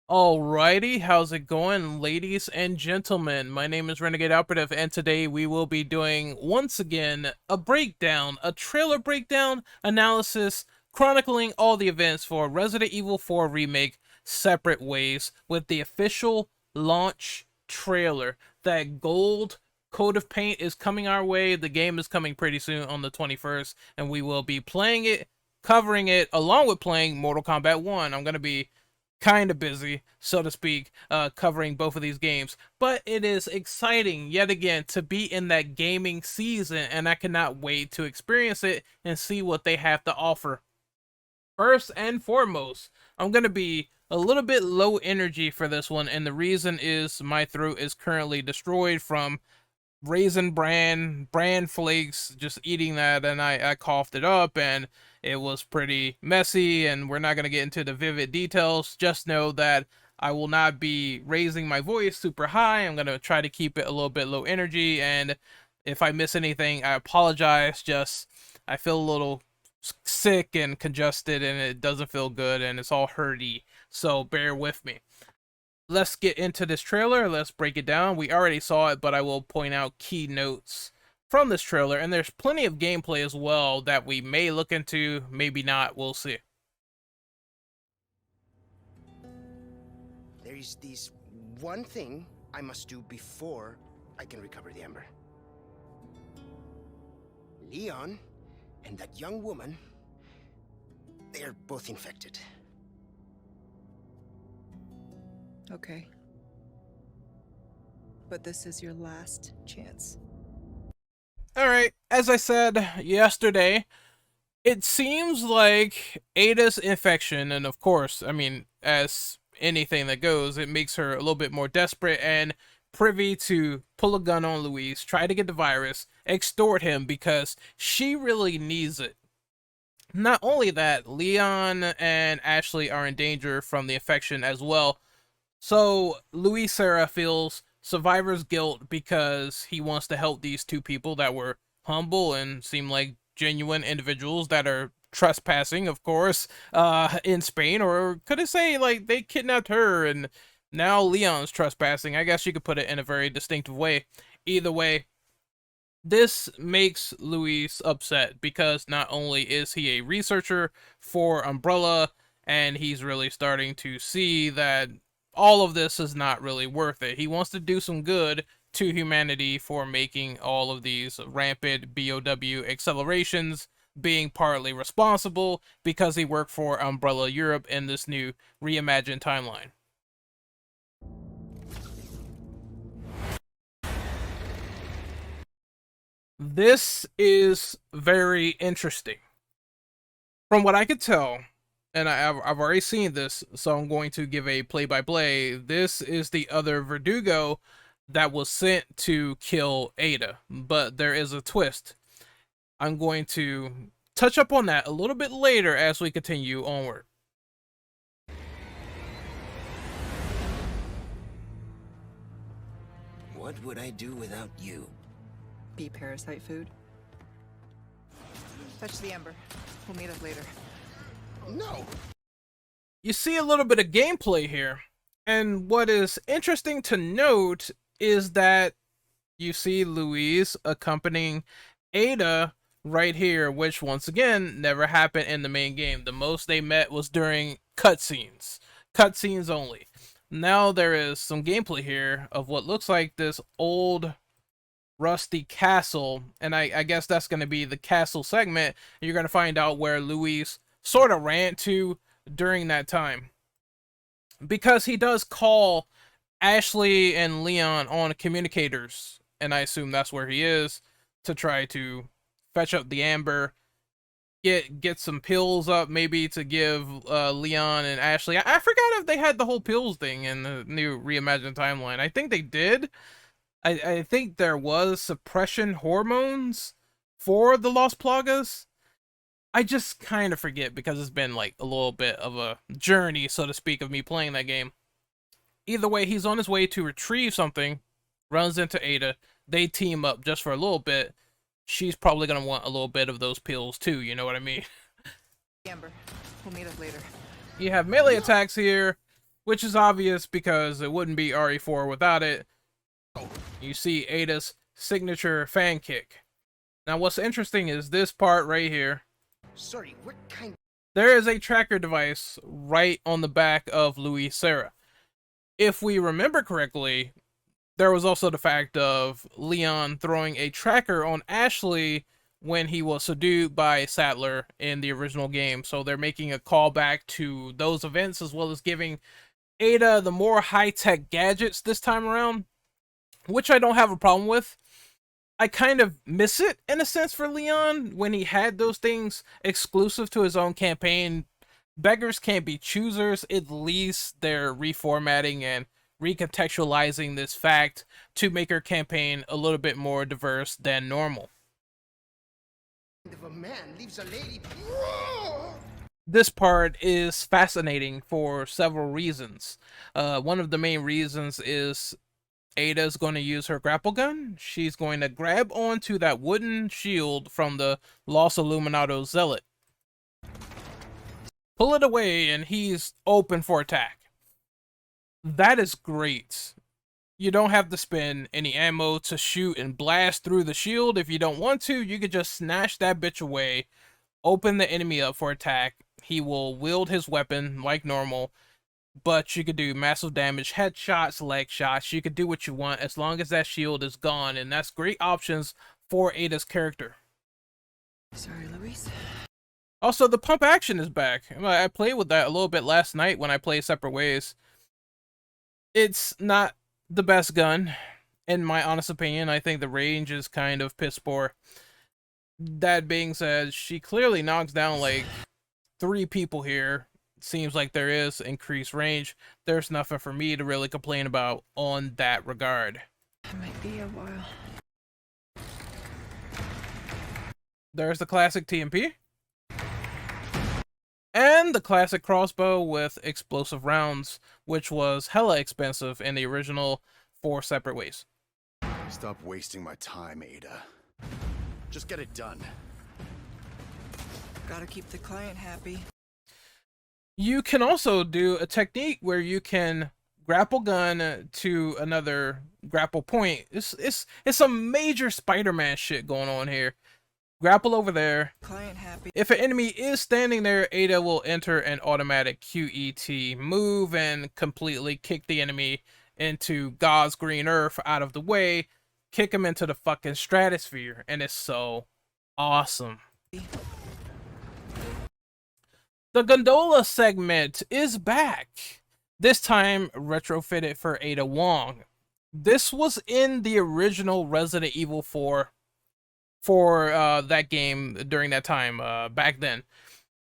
Alrighty, how's it going, ladies and gentlemen? My name is Renegade Operative, and today we will be doing, once again, a breakdown, a trailer breakdown analysis, chronicling all the events for Resident Evil 4 Remake Separate Ways with the official launch trailer. That gold coat of paint is coming our way. The game is coming pretty soon on the 21st, and we will be playing it, covering it, along with playing Mortal Kombat 1. I'm going to be kind of busy, so to speak, covering both of these games. But it is exciting, yet again, to be in that gaming season, and I cannot wait to experience it and see what they have to offer. First and foremost, I'm going to be a little bit low energy for this one, and the reason is my throat is currently destroyed from raisin bran flakes, just eating that, and I coughed it up, and it was pretty messy, and we're not going to get into the vivid details. Just know that I will not be raising my voice super high. I'm going to try to keep it a little bit low energy, and if I miss anything, I apologize. Just I feel a little sick and congested, and it doesn't feel good, and it's all hurty, so bear with me. Let's get into this trailer. Let's break it down. We already saw it, but I will point out key notes from this trailer, and there's plenty of gameplay as well that we may look into, maybe not. We'll see. There is this one thing I must do before I can recover the Ember. Leon and that young woman, they're both infected. Okay. But this is your last chance. Alright, as I said yesterday, it seems like Ada's infection, and of course, I mean, as anything that goes, it makes her a little bit more desperate and privy to pull a gun on Luis, try to get the virus, extort him because she really needs it. Not only that, Leon and Ashley are in danger from the infection as well. So Luis Serra feels survivor's guilt because he wants to help these two people that were humble and seem like genuine individuals that are trespassing, of course, in Spain. Or could it say like they kidnapped her and now Leon's trespassing? I guess you could put it in a very distinctive way. Either way, this makes Luis upset because not only is he a researcher for Umbrella, and he's really starting to see that all of this is not really worth it. He wants to do some good to humanity for making all of these rampant BOW accelerations, being partly responsible because he worked for Umbrella Europe in this new reimagined timeline. This is very interesting. From what I could tell, and I've already seen this, so I'm going to give a play-by-play. This is the other Verdugo that was sent to kill Ada, but there is a twist. I'm going to touch up on that a little bit later as we continue onward. What would I do without you? Be parasite food. Touch the Ember. We'll meet up later. No! You see a little bit of gameplay here, and what is interesting to note is that you see Luis accompanying Ada right here, which once again never happened in the main game. The most they met was during cutscenes. Cutscenes only. Now there is some gameplay here of what looks like this old rusty castle, and I guess that's going to be the castle segment. You're going to find out where Luis sort of ran to during that time, because he does call Ashley and Leon on communicators, and I assume that's where he is, to try to fetch up the Amber, get some pills up, maybe to give Leon and Ashley. I forgot if they had the whole pills thing in the new reimagined timeline. I think they did. I think there was suppression hormones for the Lost Plagas. I just kind of forget because it's been like a little bit of a journey, so to speak, of me playing that game. Either way, he's on his way to retrieve something, runs into Ada, they team up just for a little bit. She's probably going to want a little bit of those pills too, you know what I mean? Amber. We'll meet up later. You have melee attacks here. which is obvious because it wouldn't be RE4 without it. You see Ada's signature fan kick. Now what's interesting is this part right here. Sorry, what kind? There is a tracker device right on the back of Louis Serra. If we remember correctly, there was also the fact of Leon throwing a tracker on Ashley when he was subdued by Sattler in the original game. So they're making a callback to those events as well as giving Ada the more high-tech gadgets this time around, which I don't have a problem with. I kind of miss it in a sense for Leon when he had those things exclusive to his own campaign. Beggars can't be choosers. At least they're reformatting and recontextualizing this fact to make her campaign a little bit more diverse than normal. Of a man leaves a lady. This part is fascinating for several reasons. One of the main reasons is Ada's going to use her grapple gun. She's going to grab onto that wooden shield from the Los Illuminados Zealot. Pull it away and he's open for attack. That is great. You don't have to spend any ammo to shoot and blast through the shield. If you don't want to, you could just snatch that bitch away, open the enemy up for attack. He will wield his weapon like normal, but you could do massive damage, headshots, leg shots. You could do what you want as long as that shield is gone, and that's great options for Ada's character. Sorry, Luis. Also, the pump action is back. I played with that a little bit last night when I played Separate Ways. It's not the best gun, in my honest opinion. I think the range is kind of piss poor. That being said, she clearly knocks down like 3 people here. Seems like there is increased range. There's nothing for me to really complain about on that regard. It might be a while. There's the classic TMP. And the classic crossbow with explosive rounds, which was hella expensive in the original 4 Separate Ways. Stop wasting my time, Ada. Just get it done. Gotta keep the client happy. You can also do a technique where you can grapple gun to another grapple point. It's some major Spider-Man shit going on here. Grapple over there. Client happy. If an enemy is standing there, Ada will enter an automatic QET move and completely kick the enemy into God's green earth out of the way, kick him into the fucking stratosphere, and it's so awesome. The gondola segment is back. This time retrofitted for Ada Wong. This was in the original Resident Evil 4 for that game during that time back then.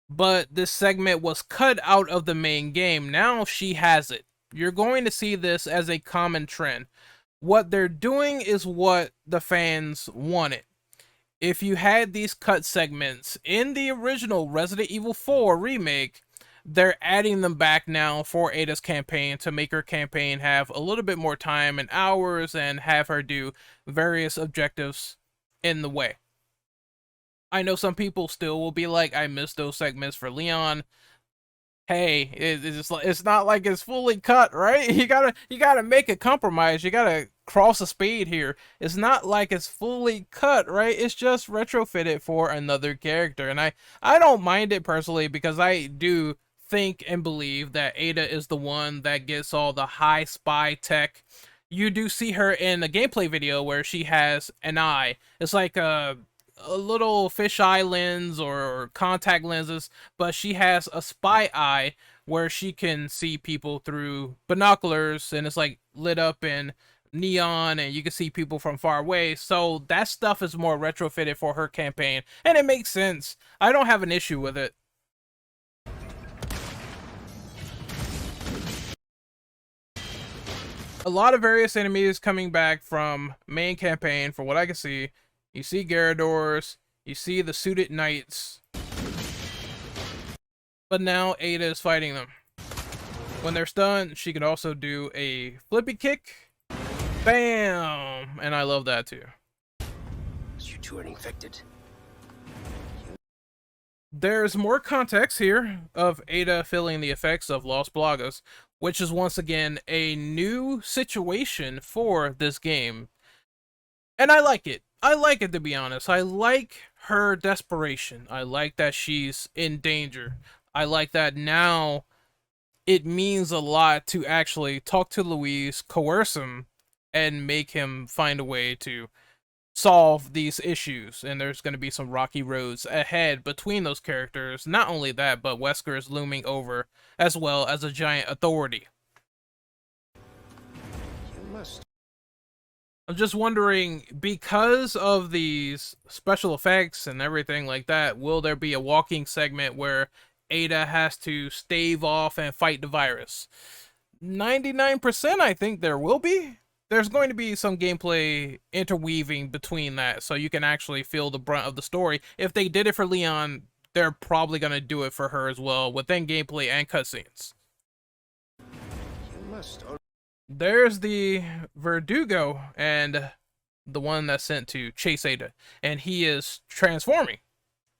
But this segment was cut out of the main game. Now she has it. You're going to see this as a common trend. What they're doing is what the fans wanted. If you had these cut segments in the original Resident Evil 4 remake, they're adding them back now for Ada's campaign to make her campaign have a little bit more time and hours and have her do various objectives in the way. I know some people still will be like, I miss those segments for Leon. Hey, it's not like it's fully cut, right? You gotta make a compromise. You gotta cross a speed here. It's not like it's fully cut, right? It's just retrofitted for another character, and I don't mind it personally because I do think and believe that Ada is the one that gets all the high spy tech. You do see her in a gameplay video where she has an eye. It's like a little fisheye lens or contact lenses, but she has a spy eye where she can see people through binoculars, and it's like lit up in neon and you can see people from far away. So that stuff is more retrofitted for her campaign, and it makes sense. I don't have an issue with it. A lot of various enemies coming back from main campaign, from what I can see. You see Garradors, you see the suited knights, but now Ada is fighting them. When they're stunned, she can also do a flippy kick. Bam! And I love that too. You two are infected. There's more context here of Ada feeling the effects of Los Plagas. which is once again a new situation for this game. And I like it. I like it, to be honest. I like her desperation. I like that she's in danger. I like that now it means a lot to actually talk to Luis, coerce him, and make him find a way to solve these issues. And there's going to be some rocky roads ahead between those characters. Not only that, but Wesker is looming over as well as a giant authority. You must. I'm just wondering, because of these special effects and everything like that, will there be a walking segment where Ada has to stave off and fight the virus? 99% I think there will be. There's going to be some gameplay interweaving between that, so you can actually feel the brunt of the story. If they did it for Leon, they're probably going to do it for her as well, within gameplay and cutscenes. You must. There's the Verdugo, and the one that's sent to chase Ada, and he is transforming.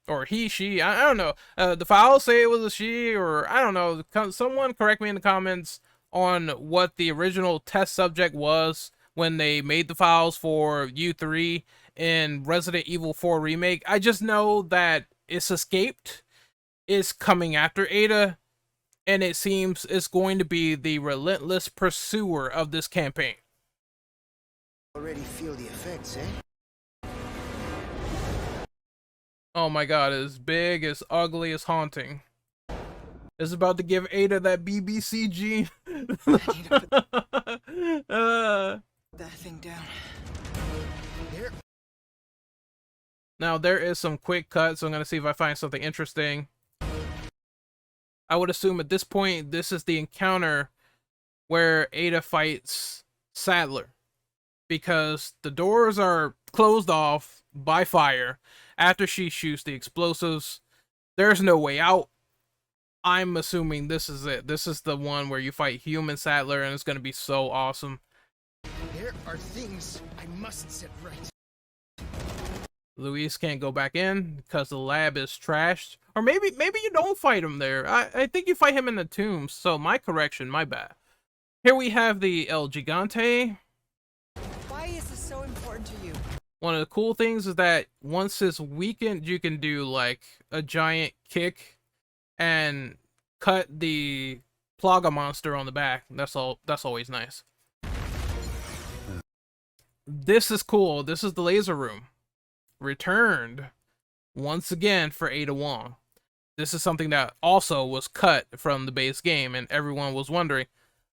Or he, she, I don't know. The files say it was a she, or I don't know. Someone correct me in the comments on what the original test subject was when they made the files for U3 in Resident Evil 4 Remake. I just know that it's escaped, it's coming after Ada, and it seems it's going to be the relentless pursuer of this campaign. Already feel the effects, eh? Oh my god, it's big, it's ugly, it's haunting. It's about to give Ada that BBC gene. I need to put that thing down. Here. Now, there is some quick cuts, so I'm going to see if I find something interesting. I would assume at this point, this is the encounter where Ada fights Sadler, because the doors are closed off by fire after she shoots the explosives. There's no way out. I'm assuming this is it. This is the one where you fight human Sadler, and it's going to be so awesome. There are things I must set right. Luis can't go back in because the lab is trashed. Or maybe you don't fight him there. I think you fight him in the tombs. So my correction, my bad. Here we have the El Gigante. Why is this so important to you? One of the cool things is that once it's weakened, you can do like a giant kick and cut the Plaga monster on the back. That's always nice. This is cool. This is the laser room. Returned once again for Ada Wong. This is something that also was cut from the base game, and everyone was wondering,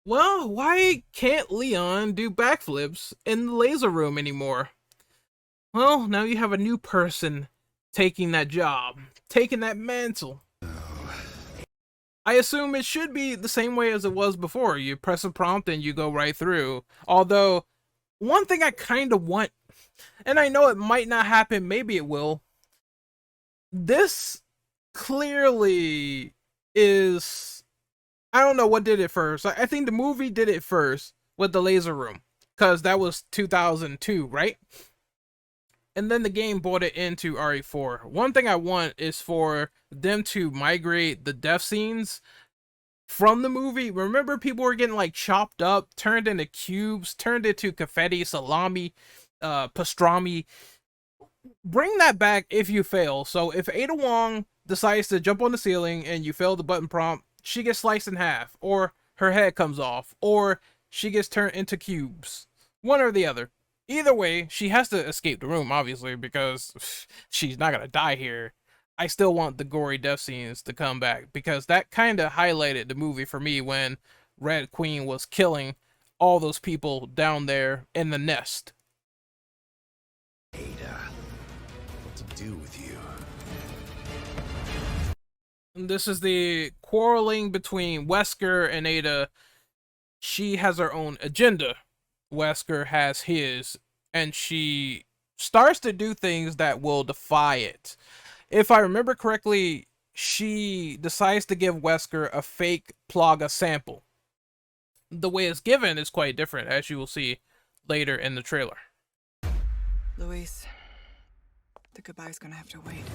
well, why can't Leon do backflips in the laser room anymore? Well, now you have a new person taking that job, taking that mantle. I assume it should be the same way as it was before. You press a prompt and you go right through. Although, one thing I kind of want, and I know it might not happen, maybe it will. This clearly is, I don't know what did it first. I think the movie did it first with the laser room, because that was 2002, right? And then the game brought it into RE4. One thing I want is for them to migrate the death scenes from the movie. Remember, people were getting like chopped up, turned into cubes, turned into confetti, salami, pastrami. Bring that back if you fail. So if Ada Wong decides to jump on the ceiling and you fail the button prompt, she gets sliced in half, or her head comes off, or she gets turned into cubes. One or the other. Either way, she has to escape the room, obviously, because she's not gonna die here. I still want the gory death scenes to come back, because that kind of highlighted the movie for me when Red Queen was killing all those people down there in the nest. Ada, what to do with you? And this is the quarreling between Wesker and Ada. She has her own agenda. Wesker has his, and she starts to do things that will defy it. If I remember correctly, she decides to give Wesker a fake Plaga sample. The way it's given is quite different, as you will see later in the trailer. Luis, the goodbye's gonna have to wait.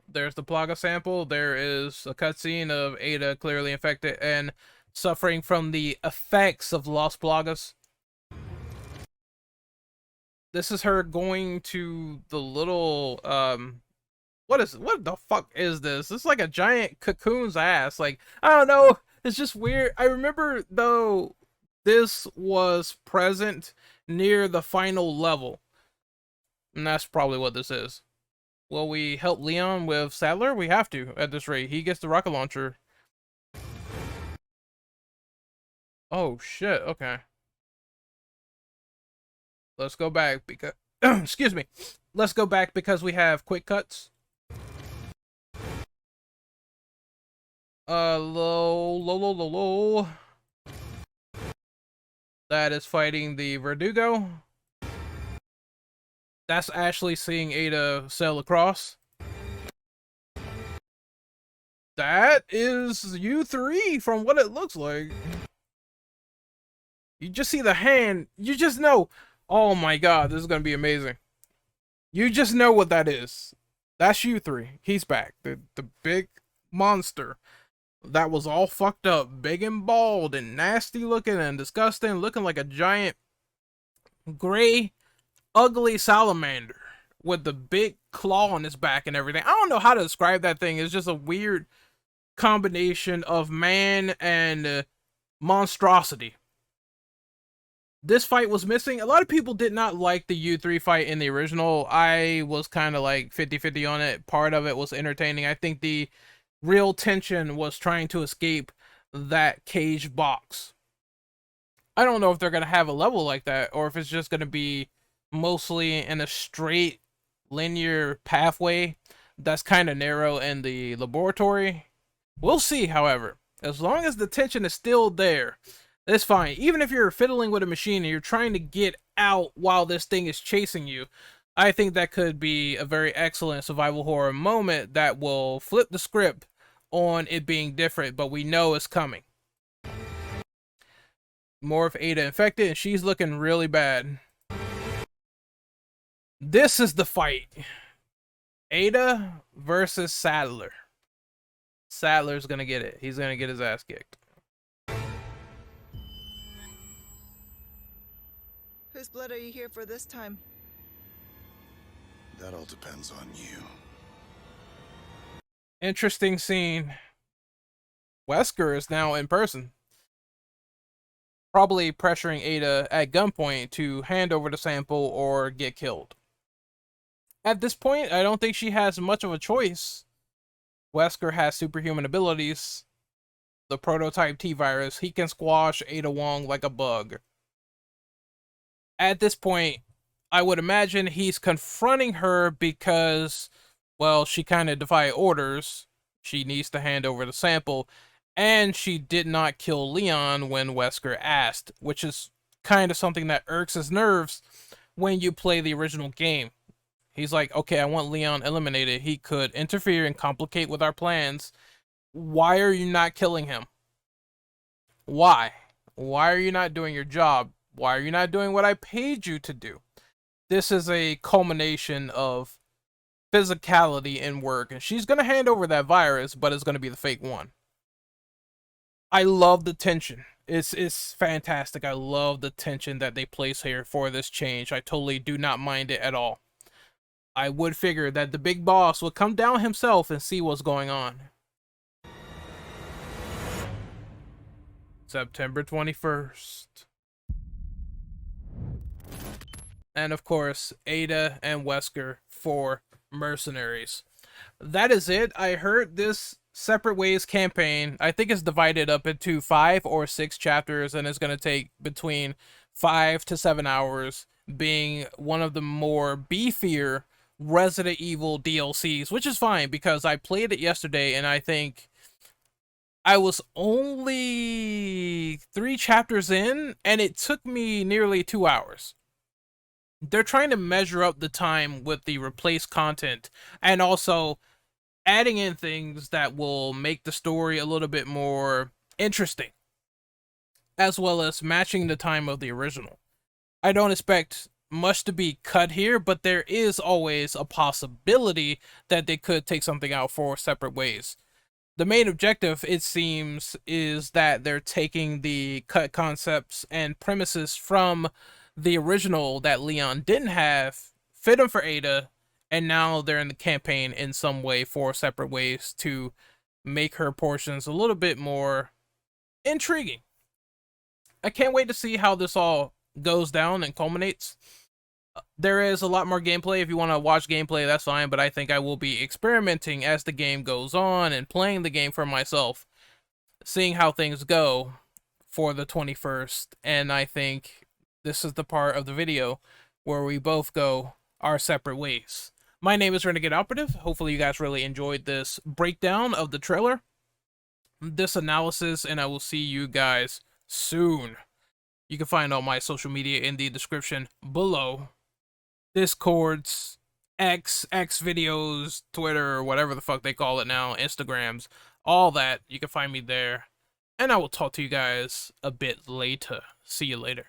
There's the Plaga sample. There is a cutscene of Ada clearly infected and suffering from the effects of Lost Plagas. This is her going to the little what the fuck is this? It's like a giant cocoon's ass. Like, I don't know. It's just weird. I remember though this was present near the final level. And that's probably what this is. Will we help Leon with Sadler? We have to at this rate. He gets the rocket launcher. Oh shit, okay. Let's go back because excuse me. Let's go back because we have quick cuts. Low. That is fighting the Verdugo. That's Ashley seeing Ada sail across. That is U3 from what it looks like. You just see the hand. You just know. Oh my god, this is going to be amazing. You just know what that is. That's U3. He's back. The big monster that was all fucked up, big and bald and nasty looking and disgusting, looking like a giant gray, ugly salamander with the big claw on his back and everything. I don't know how to describe that thing. It's just a weird combination of man and monstrosity. This fight was missing. A lot of people did not like the U3 fight in the original. I was kind of like 50-50 on it. Part of it was entertaining. I think the real tension was trying to escape that cage box. I don't know if they're going to have a level like that or if it's just going to be mostly in a straight linear pathway that's kind of narrow in the laboratory. We'll see, however. As long as the tension is still there, it's fine. Even if you're fiddling with a machine and you're trying to get out while this thing is chasing you, I think that could be a very excellent survival horror moment that will flip the script on it being different, but we know it's coming. More of Ada infected, and she's looking really bad. This is the fight. Ada versus Sadler. Sadler's gonna get it. He's gonna get his ass kicked. Whose blood are you here for this time? That all depends on you. Interesting scene. Wesker is now in person. Probably pressuring Ada at gunpoint to hand over the sample or get killed. At this point, I don't think she has much of a choice. Wesker has superhuman abilities. The prototype T-virus, he can squash Ada Wong like a bug. At this point, I would imagine he's confronting her because, well, she kind of defied orders. She needs to hand over the sample, and she did not kill Leon when Wesker asked, which is kind of something that irks his nerves when you play the original game. He's like, okay, I want Leon eliminated. He could interfere and complicate with our plans. Why are you not killing him? Why? Why are you not doing your job? Why are you not doing what I paid you to do? This is a culmination of physicality in work, and she's going to hand over that virus, but it's going to be the fake one. I love the tension. It's fantastic. I love the tension that they place here for this change. I totally do not mind it at all. I would figure that the big boss would come down himself and see what's going on. September 21st. And of course, Ada and Wesker for mercenaries. That is it. I heard this Separate Ways campaign, I think it's divided up into 5 or 6 chapters, and it's going to take between 5 to 7 hours, being one of the more beefier Resident Evil DLCs, which is fine because I played it yesterday and I think I was only 3 chapters in and it took me nearly 2 hours. They're trying to measure up the time with the replaced content and also adding in things that will make the story a little bit more interesting, as well as matching the time of the original. I don't expect much to be cut here, but there is always a possibility that they could take something out for separate ways. The main objective, it seems, is that they're taking the cut concepts and premises from the original that Leon didn't have, fit them for Ada, and now they're in the campaign in some way for separate ways to make her portions a little bit more intriguing. I can't wait to see how this all goes down and culminates. There is a lot more gameplay. If you want to watch gameplay, that's fine, but I think I will be experimenting as the game goes on and playing the game for myself, seeing how things go for the 21st, and I think this is the part of the video where we both go our separate ways. My name is Renegade Operative. Hopefully you guys really enjoyed this breakdown of the trailer, this analysis, and I will see you guys soon. You can find all my social media in the description below. Discords, X videos, Twitter, whatever the fuck they call it now, Instagrams, all that. You can find me there. And I will talk to you guys a bit later. See you later.